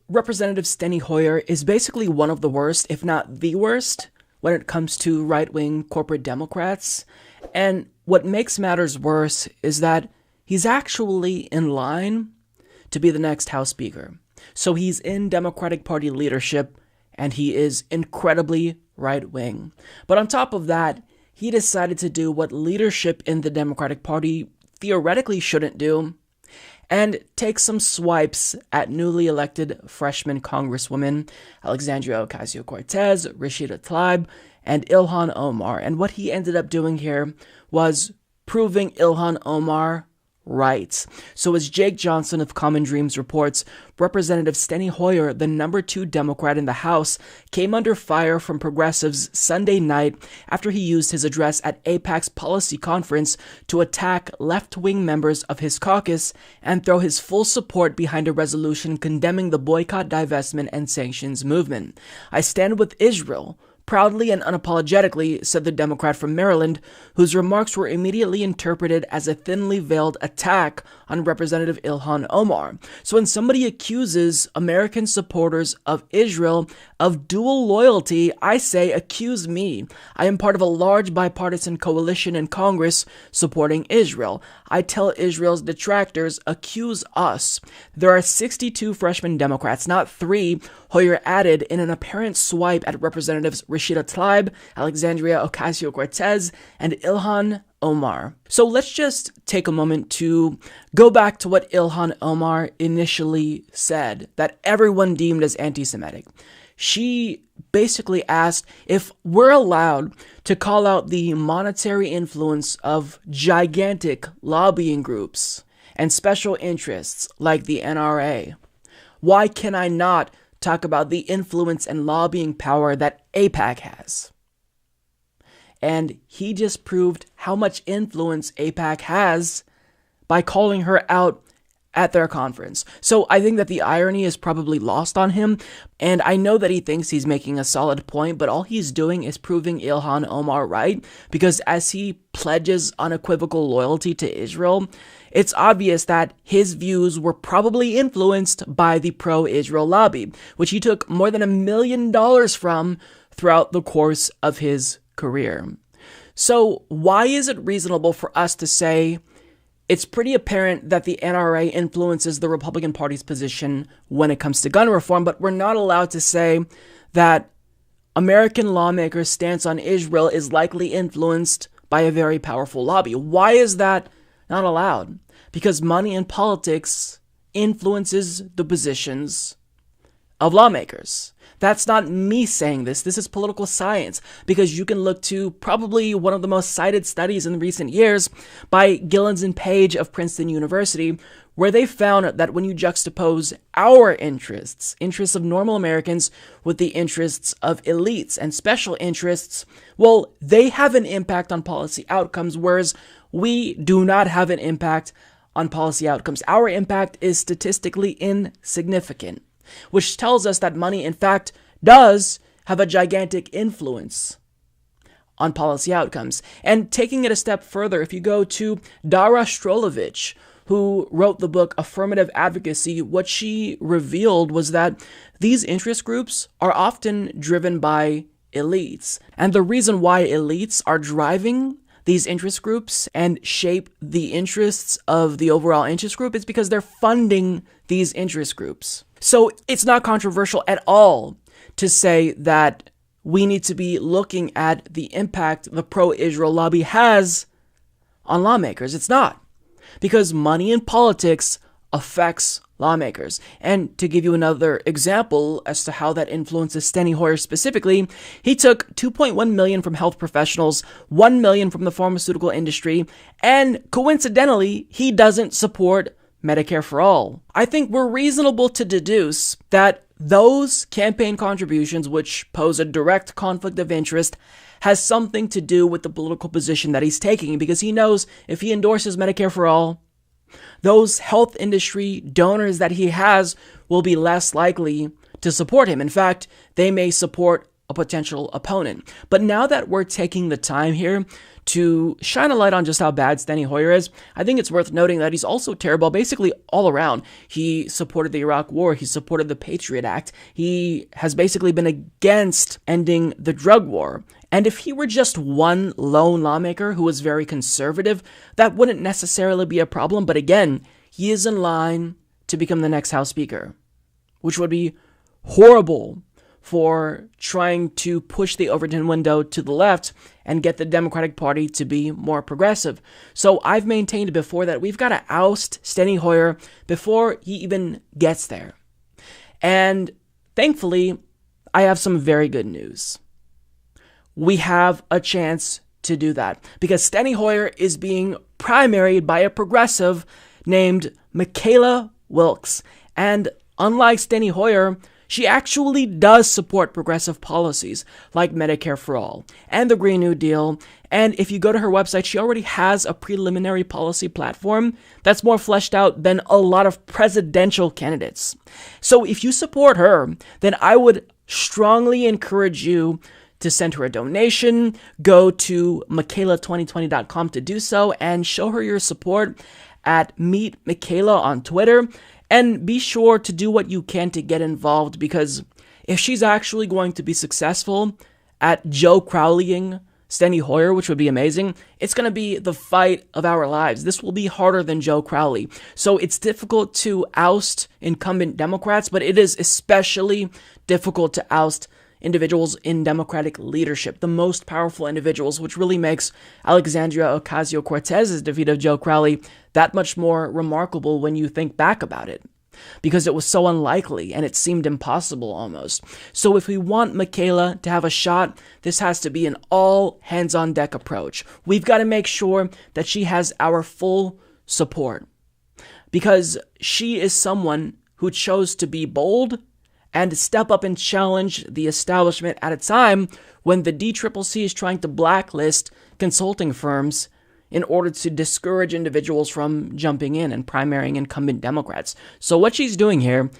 Representative Steny is basically one of the worst, if not the worst, when it comes to right-wing corporate Democrats. And what makes matters worse is that he's actually in line to be the next House Speaker. So he's in Democratic Party leadership, and he is incredibly right-wing. But on top of that, he decided to do what leadership in the Democratic Party theoretically shouldn't do, and take some swipes at newly elected freshman Congresswomen Alexandria Ocasio-Cortez, Rashida Tlaib, and Ilhan Omar. And what he ended up doing here was proving Ilhan Omar right. So as Jake Johnson of Common Dreams reports, Representative Steny Hoyer, the number 2 Democrat in the House, came under fire from progressives Sunday night after he used his address at AIPAC's policy conference to attack left-wing members of his caucus and throw his full support behind a resolution condemning the boycott, divestment, and sanctions movement. "I stand with Israel," proudly and unapologetically, said the Democrat from Maryland, whose remarks were immediately interpreted as a thinly veiled attack on Representative Ilhan Omar. So when somebody accuses American supporters of Israel of dual loyalty, I say, accuse me. I am part of a large bipartisan coalition in Congress supporting Israel. I tell Israel's detractors, accuse us. There are 62 freshman Democrats, not 3, Hoyer added in an apparent swipe at Representatives Rashida Tlaib, Alexandria Ocasio-Cortez, and Ilhan Omar. So let's just take a moment to go back to what Ilhan Omar initially said that everyone deemed as anti-Semitic. She basically asked if we're allowed to call out the monetary influence of gigantic lobbying groups and special interests like the NRA. Why can I not talk about the influence and lobbying power that AIPAC has? And he just proved how much influence AIPAC has by calling her out at their conference. So I think that the irony is probably lost on him, and I know that he thinks he's making a solid point, but all he's doing is proving Ilhan Omar right, because as he pledges unequivocal loyalty to Israel, it's obvious that his views were probably influenced by the pro-Israel lobby, which he took more than $1 million from throughout the course of his career. So why is it reasonable for us to say it's pretty apparent that the NRA influences the Republican Party's position when it comes to gun reform, but we're not allowed to say that American lawmakers' stance on Israel is likely influenced by a very powerful lobby? Why is that not allowed? Because money in politics influences the positions of lawmakers. That's not me saying this. This is political science, because you can look to probably one of the most cited studies in recent years by Gillens and Page of Princeton University, where they found that when you juxtapose our interests of normal Americans with the interests of elites and special interests, well, they have an impact on policy outcomes, whereas we do not have an impact on policy outcomes. Our impact is statistically insignificant, which tells us that money, in fact, does have a gigantic influence on policy outcomes. And taking it a step further, if you go to Dara Strolovich, who wrote the book Affirmative Advocacy, what she revealed was that these interest groups are often driven by elites. And the reason why elites are driving these interest groups and shape the interests of the overall interest group is because they're funding these interest groups. So it's not controversial at all to say that we need to be looking at the impact the pro-Israel lobby has on lawmakers. It's not, because money in politics affects lawmakers. And to give you another example as to how that influences Steny Hoyer specifically, he took $2.1 million from health professionals, $1 million from the pharmaceutical industry, and coincidentally, he doesn't support Medicare for all. I think we're reasonable to deduce that those campaign contributions, which pose a direct conflict of interest, has something to do with the political position that he's taking, because he knows if he endorses Medicare for all, those health industry donors that he has will be less likely to support him. In fact, they may support a potential opponent. But now that we're taking the time here to shine a light on just how bad Steny Hoyer is, I think it's worth noting that he's also terrible basically all around. He supported the Iraq War. He supported the Patriot Act. He has basically been against ending the drug war. And if he were just one lone lawmaker who was very conservative, that wouldn't necessarily be a problem. But again, he is in line to become the next House Speaker, which would be horrible for trying to push the Overton window to the left and get the Democratic Party to be more progressive. So I've maintained before that we've got to oust Steny Hoyer before he even gets there. And thankfully, I have some very good news. We have a chance to do that because Steny Hoyer is being primaried by a progressive named Michaela Wilkes. And unlike Steny Hoyer, she actually does support progressive policies like Medicare for All and the Green New Deal. And if you go to her website, she already has a preliminary policy platform that's more fleshed out than a lot of presidential candidates. So if you support her, then I would strongly encourage you to send her a donation, go to Michaela2020.com to do so, and show her your support at Meet Michaela on Twitter. And be sure to do what you can to get involved, because if she's actually going to be successful at Joe Crowleying Steny Hoyer, which would be amazing, it's going to be the fight of our lives. This will be harder than Joe Crowley. So it's difficult to oust incumbent Democrats, but it is especially difficult to oust individuals in Democratic leadership, the most powerful individuals, which really makes Alexandria Ocasio-Cortez's defeat of Joe Crowley that much more remarkable when you think back about it, because it was so unlikely and it seemed impossible almost. So if we want Michaela to have a shot, this has to be an all hands-on-deck approach. We've got to make sure that she has our full support, because she is someone who chose to be bold and step up and challenge the establishment at a time when the DCCC is trying to blacklist consulting firms in order to discourage individuals from jumping in and primarying incumbent Democrats. So what she's doing here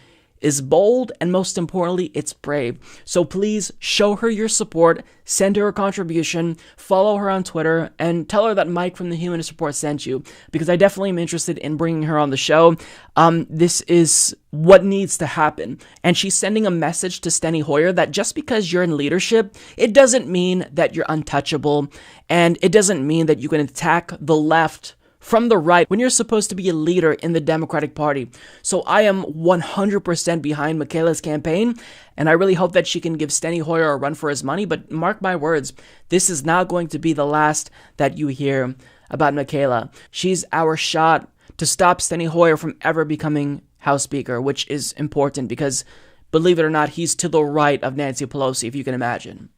is bold, and most importantly, it's brave. So please show her your support, send her a contribution, follow her on Twitter, and tell her that Mike from the Humanist Report sent you, because I definitely am interested in bringing her on the show. This is what needs to happen. And she's sending a message to Steny Hoyer that just because you're in leadership, it doesn't mean that you're untouchable, and it doesn't mean that you can attack the left from the right when you're supposed to be a leader in the Democratic Party. So I am 100% behind Michaela's campaign, and I really hope that she can give Steny Hoyer a run for his money. But mark my words, this is not going to be the last that you hear about Michaela. She's our shot to stop Steny Hoyer from ever becoming House Speaker, which is important because, believe it or not, he's to the right of Nancy Pelosi, if you can imagine.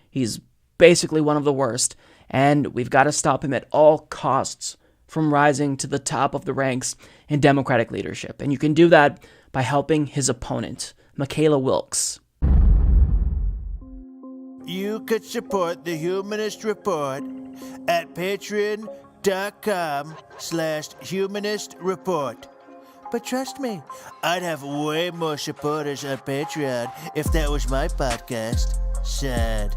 He's basically one of the worst, and we've got to stop him at all costs from rising to the top of the ranks in Democratic leadership. And you can do that by helping his opponent, Michaela Wilkes. You could support the Humanist Report at patreon.com/Humanist Report. But trust me, I'd have way more supporters on Patreon if that was my podcast. Sad.